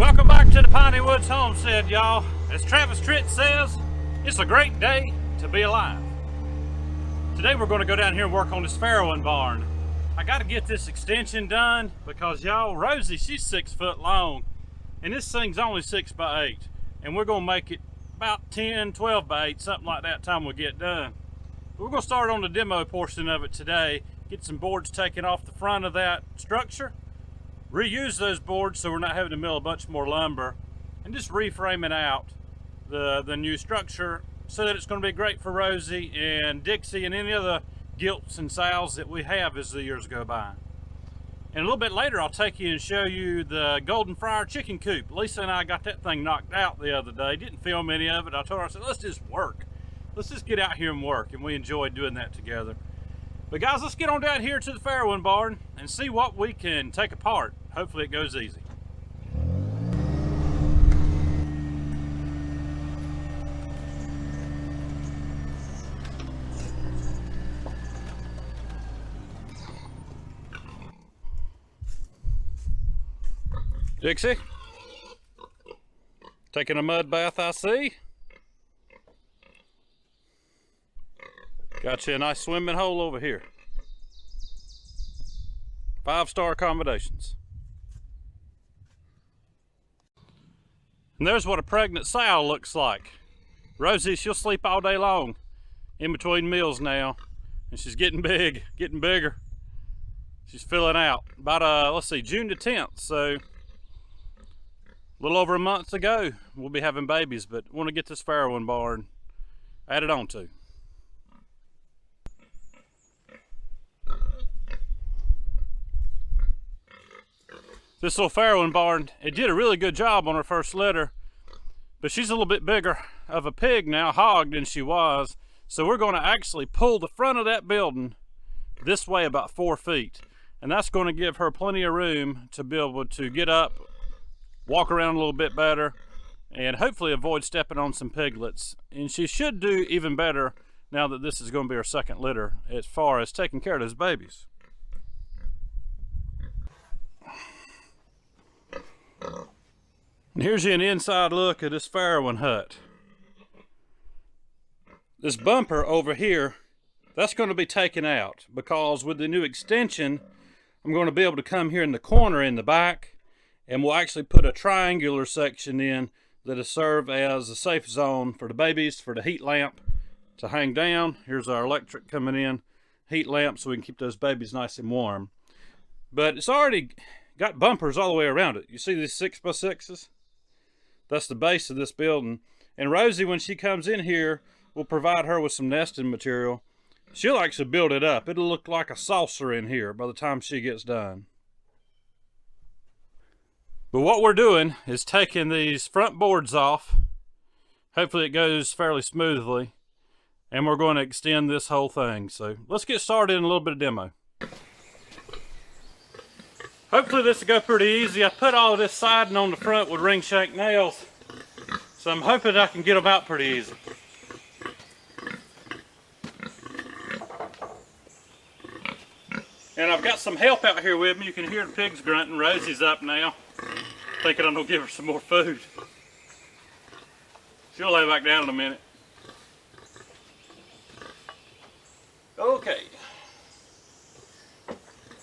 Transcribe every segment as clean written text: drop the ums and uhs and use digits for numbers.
Welcome back to the Piney Woods Homestead, y'all. As Travis Tritt says, it's a great day to be alive. Today we're going to go down here and work on this farrowing barn. I got to get this extension done because, y'all, Rosie, she's 6 foot long and this thing's only 6 by 8, and we're going to make it about 10, 12 by 8, something like that time we get done. We're going to start on the demo portion of it today, get some boards taken off the front of that structure, reuse those boards so we're not having to mill a bunch more lumber, and just reframing out the new structure so that it's going to be great for Rosie and Dixie and any other gilts and sows that we have as the years go by. And a little bit later I'll take you and show you the golden fryer chicken coop. Lisa and I got that thing knocked out the other day. Didn't film any of it. I told her, I said, let's just work. Let's just get out here and work, and we enjoyed doing that together. But guys, let's get on down here to the farrowing barn and see what we can take apart. Hopefully it goes easy. Dixie, taking a mud bath, I see. Got you a nice swimming hole over here. 5-star accommodations. And there's what a pregnant sow looks like. Rosie, she'll sleep all day long in between meals now. And she's getting big, getting bigger. She's filling out. About, let's see, June the 10th. So, a little over a month ago, we'll be having babies. But want to get this farrowing barn added on to. This little farrowing barn, it did a really good job on her first litter, but she's a little bit bigger of a pig now, hog, than she was. So we're going to actually pull the front of that building this way about 4 feet. And that's going to give her plenty of room to be able to get up, walk around a little bit better, and hopefully avoid stepping on some piglets. And she should do even better now that this is going to be her second litter as far as taking care of those babies. And here's an inside look at this farrowing hut. This bumper over here, that's going to be taken out because with the new extension, I'm going to be able to come here in the corner in the back, and we'll actually put a triangular section in that'll serve as a safe zone for the babies, for the heat lamp to hang down. Here's our electric coming in, heat lamp, so we can keep those babies nice and warm. But it's already got bumpers all the way around it. You see these 6x6s? That's the base of this building. And Rosie, when she comes in here, we'll provide her with some nesting material. She'll actually build it up. It'll look like a saucer in here by the time she gets done. But what we're doing is taking these front boards off. Hopefully it goes fairly smoothly. And we're going to extend this whole thing. So let's get started in a little bit of demo. Hopefully this will go pretty easy. I put all this siding on the front with ring shank nails, so I'm hoping I can get them out pretty easy. And I've got some help out here with me. You can hear the pigs grunting. Rosie's up now, thinking I'm gonna give her some more food. She'll lay back down in a minute. Okay.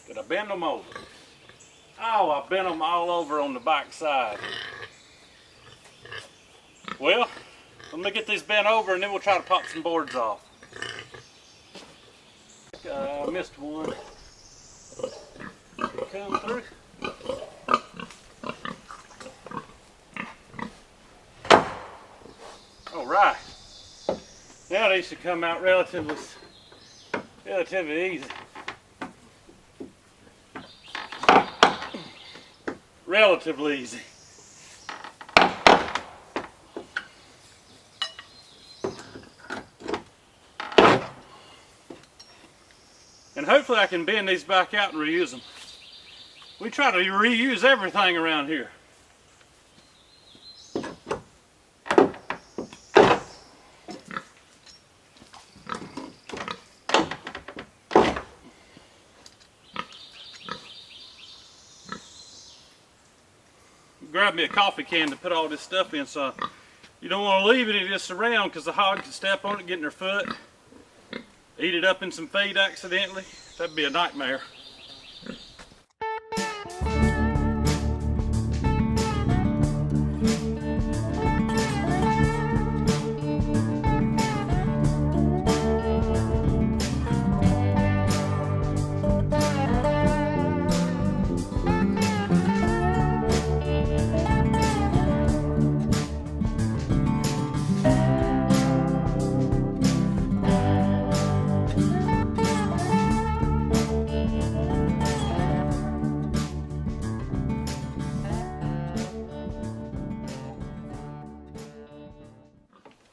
Did I bend them over? Oh, I bent them all over on the back side. Well, let me get these bent over and then we'll try to pop some boards off. I missed one. Come through. All right. Now these should come out relatively easy. Relatively easy. And hopefully I can bend these back out and reuse them. We try to reuse everything around here. grab me a coffee can to put all this stuff in, so you don't want to leave any of this around because the hog can step on it, get in their foot, eat it up in some feed accidentally. That'd be a nightmare.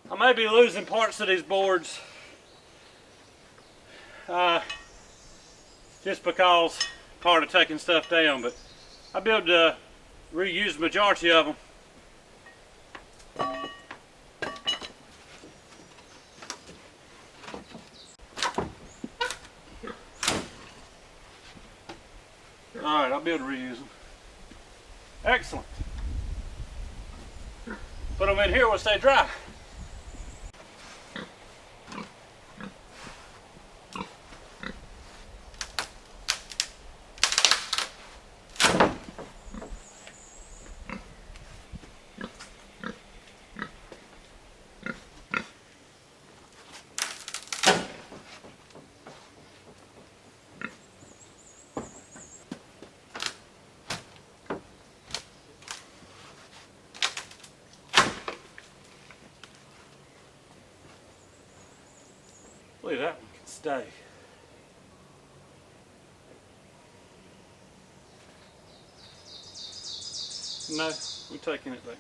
I may be losing parts of these boards just because part of taking stuff down, but I'll be able to reuse the majority of them. Alright, I'll be able to reuse them. Excellent. Put them in here, we'll stay dry. Believe that one can stay. No, we're taking it down.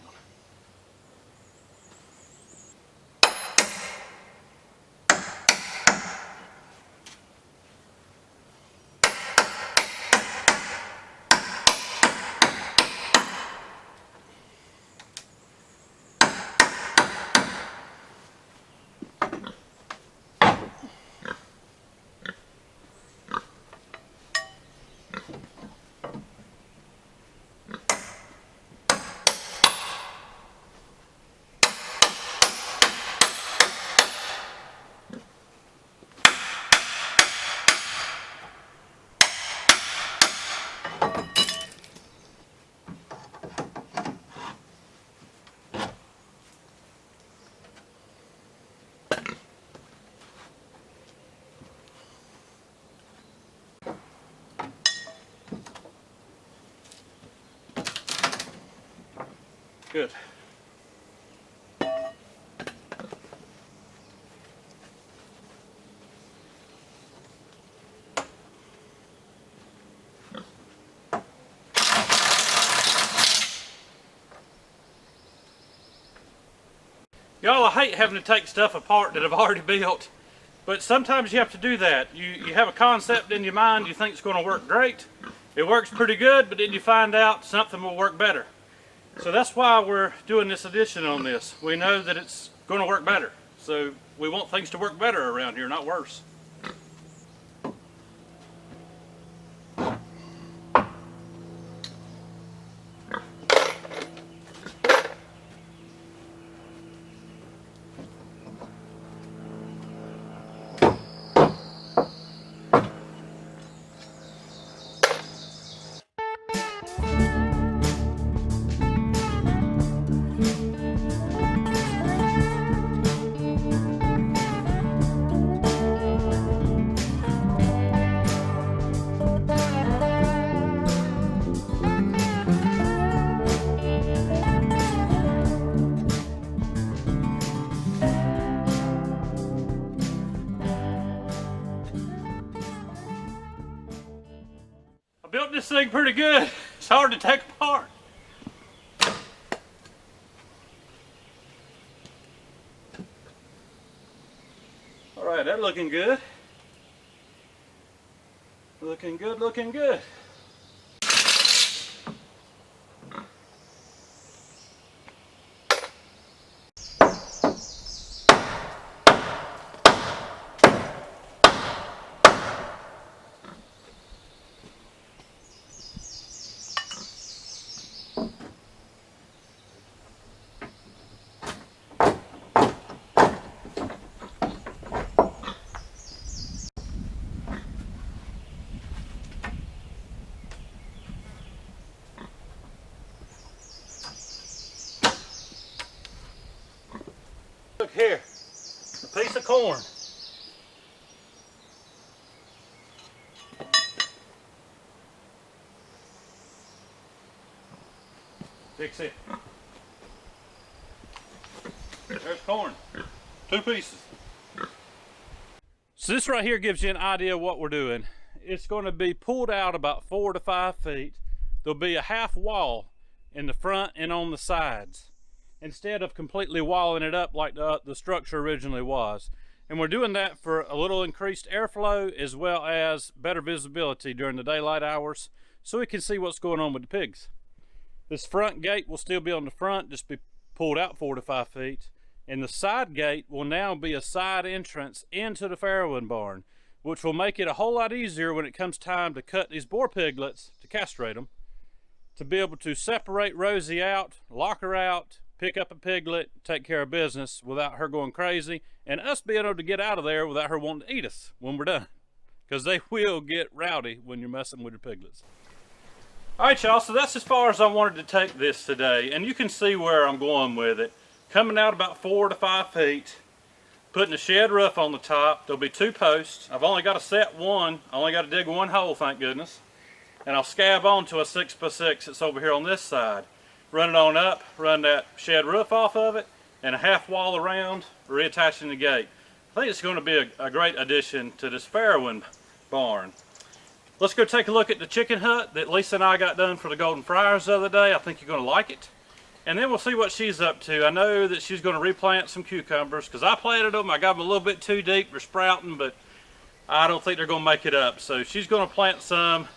Good. Y'all, I hate having to take stuff apart that I've already built, but sometimes you have to do that. You have a concept in your mind you think it's going to work great. It works pretty good, but then you find out something will work better. So that's why we're doing this addition on this. We know that it's going to work better. So we want things to work better around here, not worse. I built this thing pretty good. It's hard to take apart. All right, that's looking good. Looking good, looking good. Here, a piece of corn. Fix it. There's corn. 2 pieces. So this right here gives you an idea of what we're doing. It's going to be pulled out about 4 to 5 feet. There'll be a half wall in the front and on the sides, instead of completely walling it up like the structure originally was. And we're doing that for a little increased airflow as well as better visibility during the daylight hours, so we can see what's going on with the pigs. This front gate will still be on the front, just be pulled out 4 to 5 feet. And the side gate will now be a side entrance into the farrowing barn, which will make it a whole lot easier when it comes time to cut these boar piglets, to castrate them, to be able to separate Rosie out, lock her out, pick up a piglet, take care of business without her going crazy, and us being able to get out of there without her wanting to eat us when we're done. Because they will get rowdy when you're messing with your piglets. Alright y'all, so that's as far as I wanted to take this today, and you can see where I'm going with it. Coming out about 4 to 5 feet, putting a shed roof on the top. There'll be 2 posts. I've only got to set one, I only got to dig 1 hole, thank goodness. And I'll scab onto a 6x6 that's over here on this side. Run it on up, run that shed roof off of it, and a half wall around, reattaching the gate. I think it's going to be a great addition to this farrowing barn. Let's go take a look at the chicken hut that Lisa and I got done for the Golden Friars the other day. I think you're going to like it. And then we'll see what she's up to. I know that she's going to replant some cucumbers because I planted them. I got them a little bit too deep. They're sprouting, but I don't think they're going to make it up. So she's going to plant some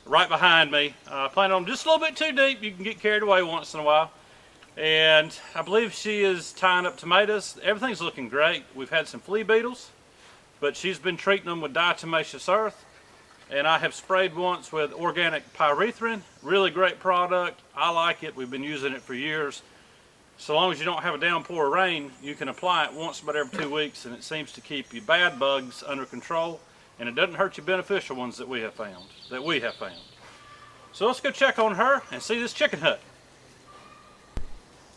right behind me. I planted them just a little bit too deep. You can get carried away once in a while. And I believe she is tying up tomatoes. Everything's looking great. We've had some flea beetles, but she's been treating them with diatomaceous earth. And I have sprayed once with organic pyrethrin. Really great product. I like it. We've been using it for years. So long as you don't have a downpour of rain, you can apply it once about every 2 weeks, and it seems to keep your bad bugs under control, and it doesn't hurt your beneficial ones that we have found. So let's go check on her and see this chicken hut.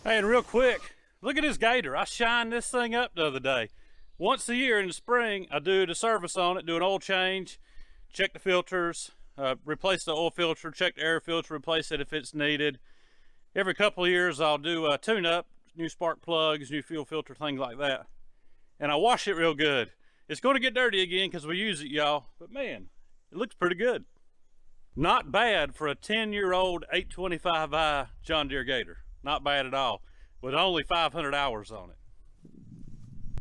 Hey, and real quick, look at this gator. I shined this thing up the other day. Once a year in the spring, I do the service on it, do an oil change, check the filters, replace the oil filter, check the air filter, replace it if it's needed. Every couple of years I'll do a tune-up, new spark plugs, new fuel filter, things like that. And I wash it real good. It's going to get dirty again because we use it, y'all, but man, it looks pretty good. Not bad for a 10-year-old 825i John Deere Gator. Not bad at all, with only 500 hours on it.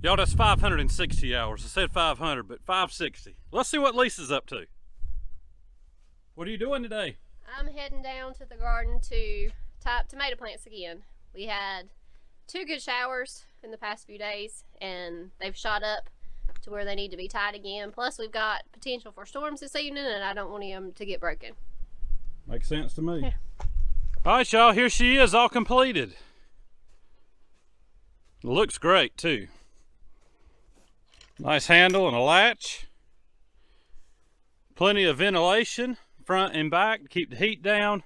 Y'all, that's 560 hours. I said 500, but 560. Let's see what Lisa's up to. What are you doing today? I'm heading down to the garden to tie up tomato plants again. We had 2 good showers in the past few days, and they've shot up to where they need to be tied again. Plus, we've got potential for storms this evening, and I don't want them to get broken. Makes sense to me. Yeah. All right, y'all, here she is, all completed. Looks great, too. Nice handle and a latch. Plenty of ventilation, front and back, to keep the heat down.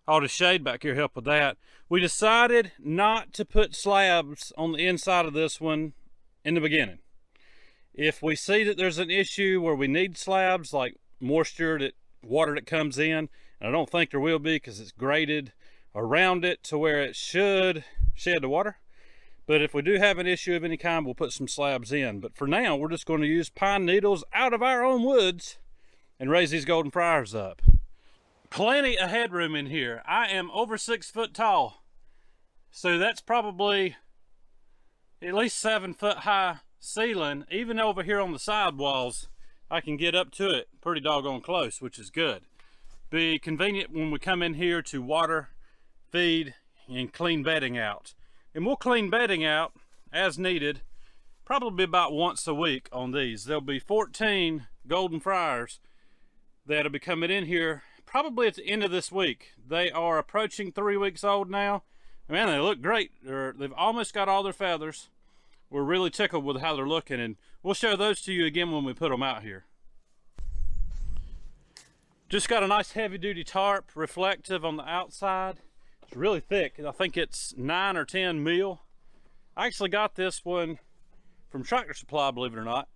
All the shade back here help with that. We decided not to put slabs on the inside of this one in the beginning. If we see that there's an issue where we need slabs, like moisture, water that comes in, and I don't think there will be because it's graded around it to where it should shed the water. But if we do have an issue of any kind, we'll put some slabs in. But for now, we're just going to use pine needles out of our own woods and raise these Golden Friars up. Plenty of headroom in here. I am over 6 foot tall. So that's probably at least 7 foot high ceiling. Even over here on the side walls, I can get up to it pretty doggone close, which is good. Be convenient when we come in here to water, feed, and clean bedding out. And we'll clean bedding out as needed, probably about once a week on these. There'll be 14 Golden Friars that'll be coming in here probably at the end of this week. They are approaching 3 weeks old now. Man, they look great. They've almost got all their feathers. We're really tickled with how they're looking, and we'll show those to you again when we put them out here. Just got a nice heavy-duty tarp, reflective on the outside. It's really thick. I think it's 9 or 10 mil. I actually got this one from Tractor Supply, believe it or not.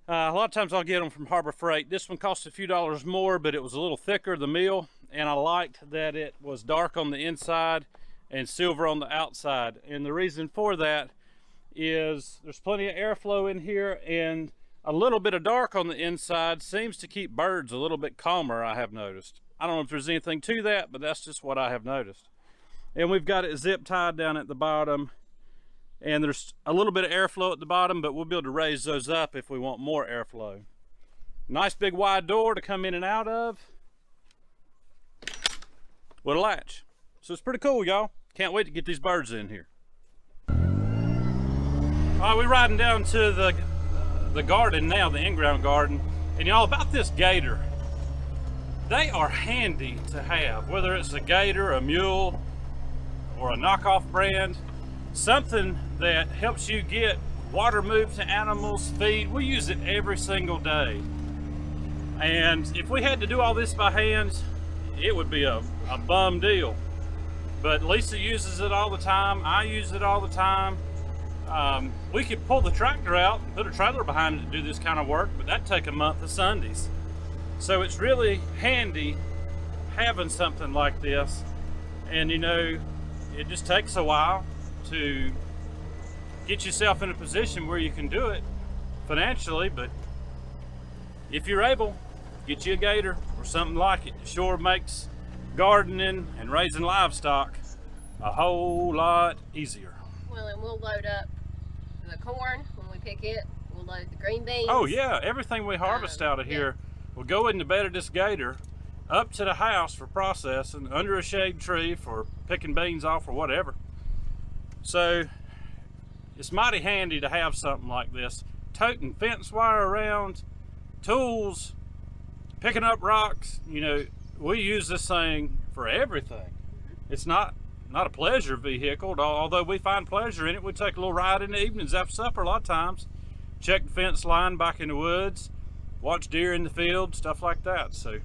A lot of times I'll get them from Harbor Freight. This one cost a few dollars more, but it was a little thicker, the meal, and I liked that it was dark on the inside and silver on the outside. And the reason for that is there's plenty of airflow in here, and a little bit of dark on the inside seems to keep birds a little bit calmer, I have noticed. I don't know if there's anything to that, but that's just what I have noticed. And we've got it zip tied down at the bottom, and there's a little bit of airflow at the bottom, but we'll be able to raise those up if we want more airflow. Nice big wide door to come in and out of with a latch. So it's pretty cool, y'all. Can't wait to get these birds in here. All right, we're riding down to the garden now, the in-ground garden. And y'all, about this gator, they are handy to have, whether it's a gator, a mule, or a knockoff brand. Something that helps you get water moved to animals, feed. We use it every single day. And if we had to do all this by hand, it would be a bum deal. But Lisa uses it all the time. I use it all the time. We could pull the tractor out and put a trailer behind it to do this kind of work, but that'd take a month of Sundays. So it's really handy having something like this. And you know, it just takes a while to get yourself in a position where you can do it financially, but if you're able, get you a gator or something like it. It sure makes gardening and raising livestock a whole lot easier. Well, and we'll load up the corn when we pick it. We'll load the green beans. Oh yeah, everything we harvest out of here will go in the bed of this gator up to the house for processing, under a shade tree for picking beans off or whatever. So it's mighty handy to have something like this. Toting fence wire around, tools, picking up rocks. You know, we use this thing for everything. It's not a pleasure vehicle, although we find pleasure in it. We take a little ride in the evenings after supper a lot of times, check the fence line back in the woods, watch deer in the field, stuff like that. So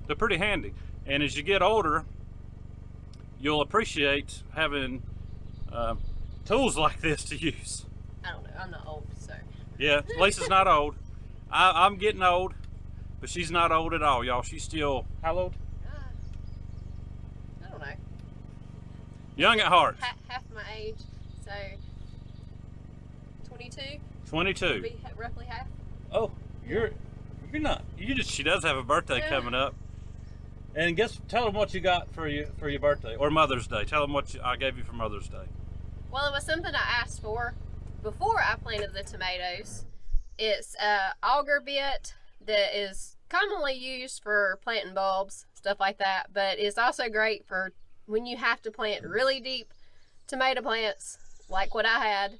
they're pretty handy. And as you get older, you'll appreciate having tools like this to use. I don't know, I'm not old, so. Yeah, Lisa's not old. I'm getting old, but she's not old at all, y'all. She's still, how old? I don't know. Young at heart. Half my age, so 22. 22. Be roughly half. Oh, you're not. She does have a birthday coming up. And tell them what you got for your birthday or Mother's Day. Tell them what I gave you for Mother's Day. Well, it was something I asked for before I planted the tomatoes. It's an auger bit that is commonly used for planting bulbs, stuff like that, but it's also great for when you have to plant really deep tomato plants like what I had.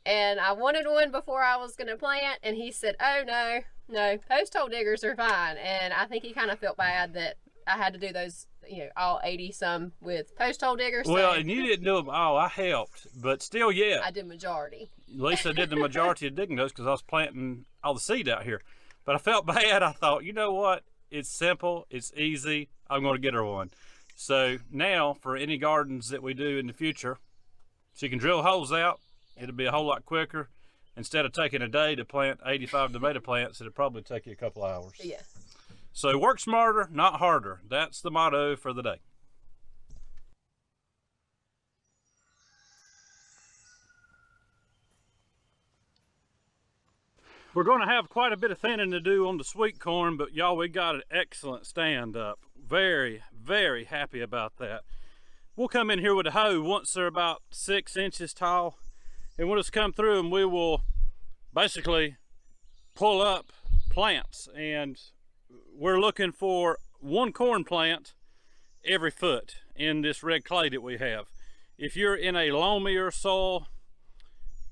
And I wanted one before I was going to plant, and he said, oh no, post hole diggers are fine. And I think he kind of felt bad that I had to do those, you know, all 80 some with post hole diggers. Well, so and you didn't do them all. I helped, but still, yeah. I did majority. Lisa did the majority of digging those because I was planting all the seed out here. But I felt bad. I thought, you know what? It's simple. It's easy. I'm going to get her one. So now for any gardens that we do in the future, she can drill holes out. It'll be a whole lot quicker. Instead of taking a day to plant 85 tomato plants, it'll probably take you a couple hours. Yeah. So work smarter, not harder. That's the motto for the day. We're going to have quite a bit of thinning to do on the sweet corn, but y'all, we got an excellent stand up. Very, very happy about that. We'll come in here with a hoe once they're about 6 inches tall, and we'll just come through and we will basically pull up plants, and we're looking for one corn plant every foot in this red clay that we have. If you're in a loamier soil,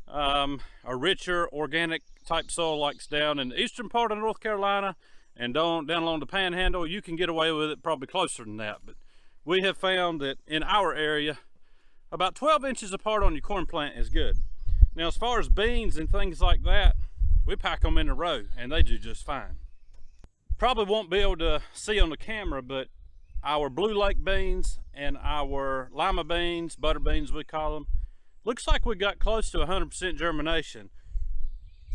a richer organic type soil like down in the eastern part of North Carolina and down along the Panhandle, you can get away with it probably closer than that. But we have found that in our area, about 12 inches apart on your corn plant is good. Now, as far as beans and things like that, we pack them in a row and they do just fine. Probably won't be able to see on the camera, but our Blue Lake beans and our lima beans, butter beans we call them, looks like we got close to 100% germination.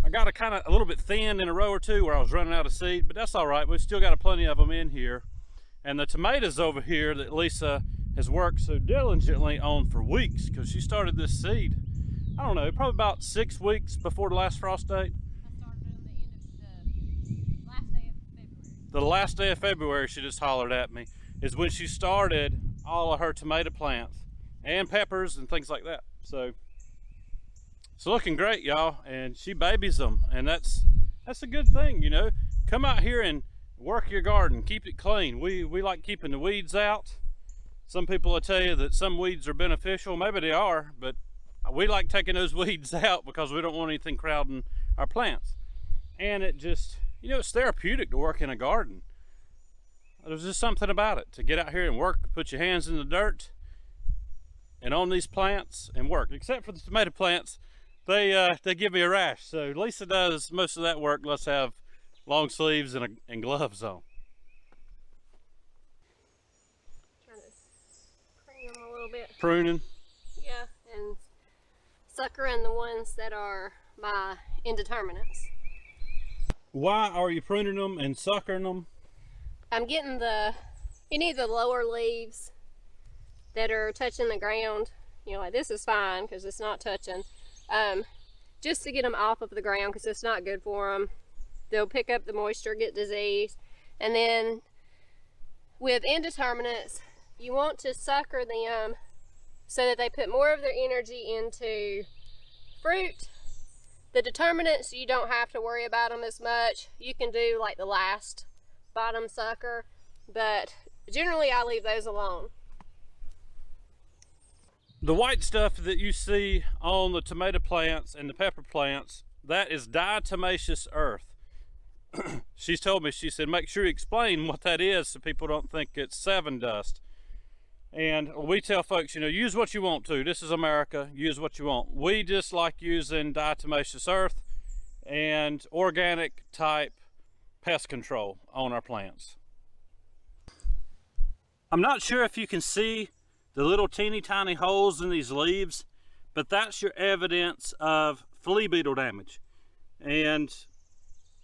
I got a little bit thin in a row or two where I was running out of seed, but that's all right. We've still got plenty of them in here. And the tomatoes over here that Lisa has worked so diligently on for weeks, because she started this seed, I don't know, probably about 6 weeks before the last frost date. I started on the end of the last day of February. The last day of February, she just hollered at me, is when she started all of her tomato plants and peppers and things like that. So it's looking great, y'all, and she babies them, and that's a good thing, you know. Come out here and work your garden, keep it clean. We like keeping the weeds out. Some people will tell you that some weeds are beneficial. Maybe they are, but we like taking those weeds out because we don't want anything crowding our plants. And it just, you know, it's therapeutic to work in a garden. There's just something about it, to get out here and work, put your hands in the dirt and on these plants and work. Except for the tomato plants, they give me a rash. So Lisa does most of that work. Let's have long sleeves and gloves on. Trying to prune them a little bit. Pruning. Yeah, and suckering the ones that are my indeterminates. Why are you pruning them and suckering them? I'm getting any of the lower leaves that are touching the ground. You know, like this is fine because it's not touching. Just to get them off of the ground because it's not good for them. They'll pick up the moisture, get disease. And then with indeterminates, you want to sucker them so that they put more of their energy into fruit. The determinants, you don't have to worry about them as much. You can do like the last bottom sucker, but generally I leave those alone. The white stuff that you see on the tomato plants and the pepper plants, that is diatomaceous earth. She's told me, she said, make sure you explain what that is so people don't think it's Sevin dust. And we tell folks, you know, use what you want to. This is America, use what you want. We just like using diatomaceous earth and organic type pest control on our plants. I'm not sure if you can see the little teeny tiny holes in these leaves, but that's your evidence of flea beetle damage. And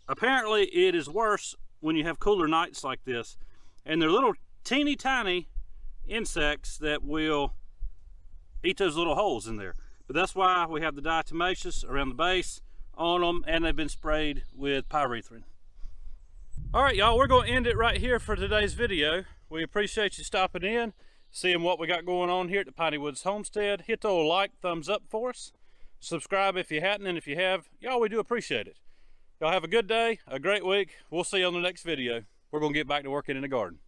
apparently it is worse when you have cooler nights like this, and they're little teeny tiny insects that will eat those little holes in there. But that's why we have the diatomaceous around the base on them, and they've been sprayed with pyrethrin. All right, y'all, we're going to end it right here for today's video. We appreciate you stopping in, seeing what we got going on here at the Piney Woods Homestead. Hit the old like, thumbs up for us. Subscribe if you hadn't, and if you have, y'all, we do appreciate it. Y'all have a good day, a great week. We'll see you on the next video. We're going to get back to working in the garden.